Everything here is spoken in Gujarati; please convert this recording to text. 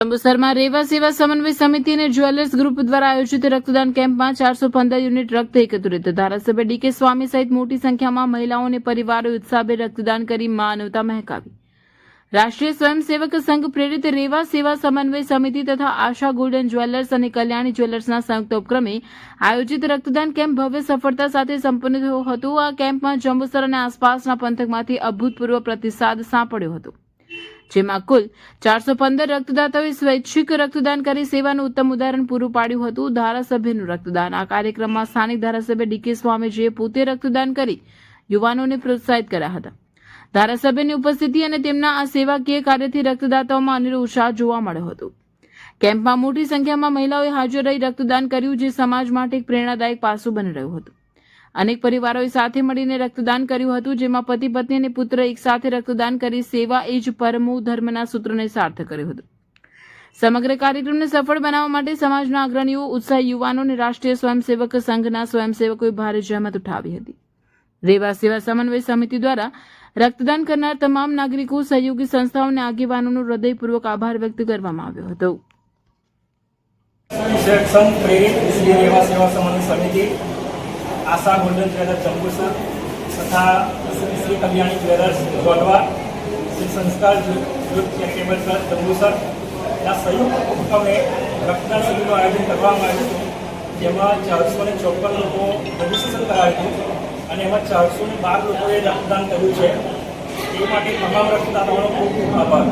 જંબુસરમાં રેવા સેવા સમન્વય સમિતિ અને જ્વેલર્સ ગ્રુપ દ્વારા આયોજિત રક્તદાન કેમ્પમાં 415 યુનિટ રક્ત એકત્રિત. ધારાસભ્ય ડીકે સ્વામી સહિત મોટી સંખ્યામાં મહિલાઓ અને પરિવારોએ ઉત્સાહભેર રક્તદાન કરી માનવતા મહેકાવી. રાષ્ટ્રીય સ્વયંસેવક સંઘ પ્રેરિત રેવા સેવા સમન્વય સમિતિ તથા આશા ગોલ્ડન જ્વેલર્સ અને કલ્યાણી જ્વેલર્સના સંયુક્ત ઉપક્રમે આયોજિત રક્તદાન કેમ્પ ભવ્ય સફળતા સાથે સંપન્ન થયો હતો. આ કેમ્પમાં જંબુસર અને આસપાસના પંથકમાંથી અભૂતપૂર્વ પ્રતિસાદ સાંપડ્યો હતો, જેમાં કુલ 415 રક્તદાતાઓએ સ્વૈચ્છિક રક્તદાન કરી સેવાનું ઉત્તમ ઉદાહરણ પૂરું પાડ્યું હતું. ધારાસભ્યનું રક્તદાન. આ કાર્યક્રમમાં સ્થાનિક ધારાસભ્ય ડીકે સ્વામીજીએ પોતે રક્તદાન કરી યુવાનોને પ્રોત્સાહિત કર્યા હતા. ધારાસભ્યની ઉપસ્થિતિ અને તેમના આ સેવાકીય કાર્યથી રક્તદાતાઓમાં અનેરો ઉત્સાહ જોવા મળ્યો હતો. કેમ્પમાં મોટી સંખ્યામાં મહિલાઓએ હાજર રહી રક્તદાન કર્યું, જે સમાજ માટે એક પ્રેરણાદાયક પાસું બની રહ્યું હતું. અનેક પરિવારોએ સાથે મળીને રક્તદાન કર્યું હતું, જેમાં પતિ પત્ની અને પુત્ર એક સાથે રક્તદાન કરી સેવા એ જ પરમો ધર્મના સૂત્રને સાર્થક કર્યું હતું. સમગ્ર કાર્યક્રમને સફળ બનાવવા માટે સમાજના અગ્રણીઓ, ઉત્સાહી યુવાનો અને રાષ્ટ્રીય સ્વયંસેવક સંઘના સ્વયંસેવકોએ ભારે જહેમત ઉઠાવી હતી. રેવા સેવા સમન્વય સમિતિ દ્વારા રક્તદાન કરનાર તમામ નાગરિકો, સહયોગી સંસ્થાઓ અને આગેવાનોનો હૃદયપૂર્વક આભાર વ્યક્ત કરવામાં આવ્યો હતો. आशा गोल्डन ज्वेलर्स जंबूसर तथा श्री कल्याणी ज्वेलर्स गोलवा, श्री संस्कार युद्ध चैरिटेबल ट्रस्ट जंबूसर या संयुक्त उपक्रमे रक्तदान शिबिरનું આયોજન કરવામાં આવ્યું હતું, જેમાં 454 લોકો રજીસ્ટ્રેશન કરાવ્યું હતું અને એમાં 412 લોકોએ રક્તદાન કર્યું છે. એ માટે તમામ રક્તદાતાઓનો ખૂબ ખૂબ આભાર.